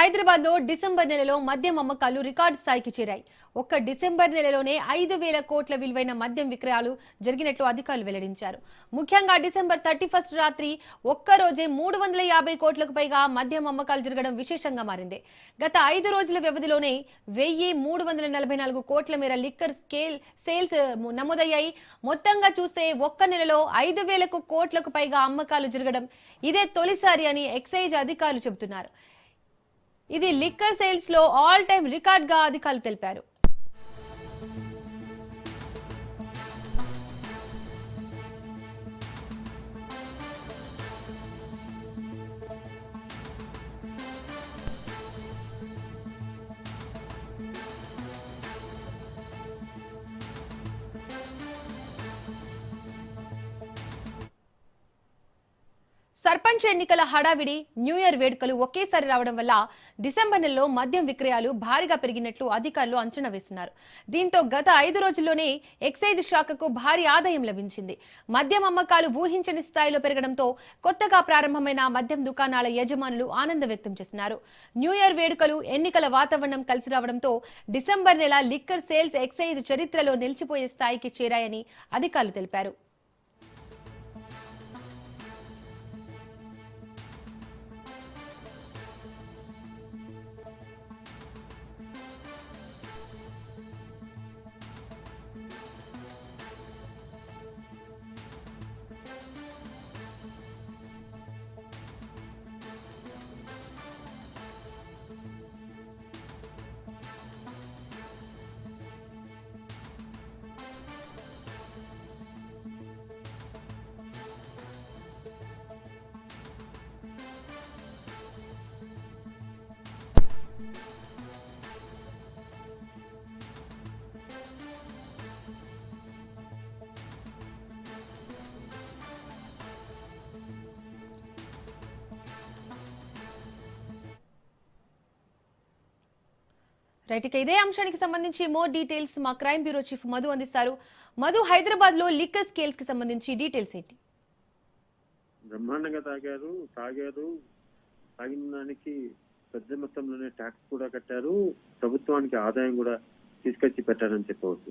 హైదరాబాద్ లో డిసెంబర్ నెలలో మద్యం అమ్మకాలు రికార్డు స్థాయికి చేరాయి. ఒక్క డిసెంబర్ నెలలోనే 5,000 కోట్ల విలువైన మద్యం విక్రయాలు జరిగినట్లు అధికారులు వెల్లడించారు. ముఖ్యంగా డిసెంబర్ 31 రాత్రి ఒక్కరోజే 350 కోట్లకు పైగా మద్యం అమ్మకాలు జరగడం విశేషంగా మారింది. గత 5 రోజుల వ్యవధిలోనే 1,344 కోట్ల మేర లిక్కర్ సేల్స్ నమోదయ్యాయి. మొత్తంగా చూస్తే ఒక్క నెలలో 5,000 కోట్లకు పైగా అమ్మకాలు జరగడం ఇదే తొలిసారి అని ఎక్సైజ్ అధికారులు చెబుతున్నారు. ఇది లిక్కర్ సేల్స్ లో ఆల్ టైమ్ రికార్డ్ గా అధికారులు తెలిపారు. సర్పంచ్ ఎన్నికల హడావిడి, న్యూ ఇయర్ వేడుకలు ఒకేసారి రావడం వల్ల డిసెంబర్ నెలలో మద్యం విక్రయాలు భారీగా పెరిగినట్లు అధికారులు అంచనా వేస్తున్నారు. దీంతో గత 5 రోజుల్లోనే ఎక్సైజ్ శాఖకు భారీ ఆదాయం లభించింది. మద్యం అమ్మకాలు ఊహించని స్థాయిలో పెరగడంతో కొత్తగా ప్రారంభమైన మద్యం దుకాణాల యజమానులు ఆనందం వ్యక్తం చేస్తున్నారు. న్యూ ఇయర్ వేడుకలు, ఎన్నికల వాతావరణం కలిసి రావడంతో డిసెంబర్ నెల లిక్కర్ సేల్స్ ఎక్సైజ్ చరిత్రలో నిలిచిపోయే స్థాయికి చేరాయని అధికారులు తెలిపారు. రైట్, ఇక ఇదే అంశానికి సంబంధించి మోర్ డీటెయిల్స్ మా క్రైమ్ బ్యూరో చీఫ్ మధు అందిస్తారు. మధు, హైదరాబాద్ లో లిక్కర్ స్కేల్స్ కి సంబంధించి డీటెయిల్స్ ఏంటి? బ్రహ్మాండంగా తాగిన దానికి పెద్ద మొత్తంలోనే ట్యాక్స్ కూడా కట్టారు, ప్రభుత్వానికి ఆదాయం కూడా తీసుకొచ్చి పెట్టారని చెప్పవచ్చు.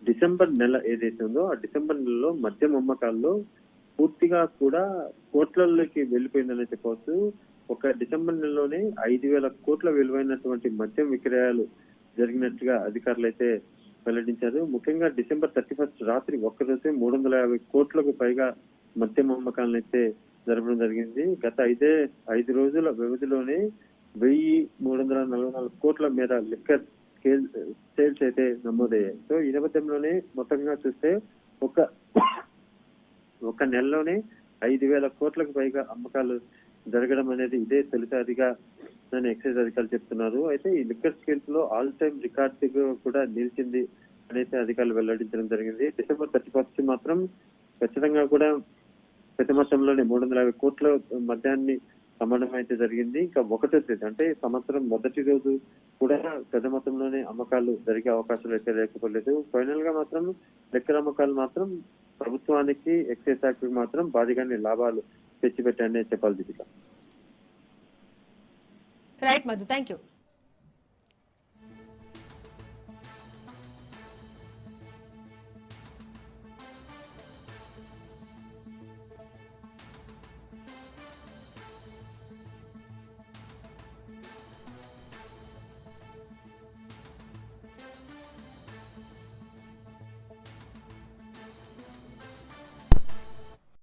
డిసెంబర్ నెల ఏదైతే ఉందో ఆ డిసెంబర్ నెలలో మద్యం అమ్మకాల్లో పూర్తిగా కూడా కోట్లలోకి వెళ్ళిపోయిందని చెప్పవచ్చు. ఒక డిసెంబర్ నెలలోనే 5,000 కోట్ల విలువైనటువంటి మద్యం విక్రయాలు జరిగినట్టుగా అధికారులు అయితే వెల్లడించారు. ముఖ్యంగా డిసెంబర్ 31 రాత్రి ఒక్కరోజే 350 కోట్లకు పైగా మద్యం అమ్మకాలను అయితే జరపడం జరిగింది. గత 5 రోజుల వ్యవధిలోనే 1,344 కోట్ల మేర లిక్కర్ సేల్స్ అయితే నమోదయ్యాయి. సో ఈ నేపథ్యంలోనే మొత్తంగా చూస్తే ఒక నెలలోనే 5,000 కోట్లకు పైగా అమ్మకాలు జరగడం అనేది ఇదే తొలిసారిగా ఎక్సైజ్ అధికారులు చెప్తున్నారు. అయితే ఈ లిక్కర్ స్కేల్స్ లో ఆల్ టైమ్ రికార్డు కూడా నిలిచింది అనేది అధికారులు వెల్లడించడం జరిగింది. డిసెంబర్ 31 మాత్రం ఖచ్చితంగా కూడా పెద్ద మొత్తంలోనే 350 కోట్ల మద్యాన్ని అమ్మడం అయితే జరిగింది. ఇంకా 1వ తేదీ అంటే సంవత్సరం మొదటి రోజు కూడా పెద్ద మొత్తంలోనే అమ్మకాలు జరిగే అవకాశాలు అయితే లేకపోలేదు. ఫైనల్ గా మాత్రం లిక్కర్ అమ్మకాలు మాత్రం ప్రభుత్వానికి, ఎక్సైజ్ శాఖకు మాత్రం భారీగానే లాభాలు తెచ్చిపెట్టాయని చెప్పాలి Deepika. Right Madhu, thank you.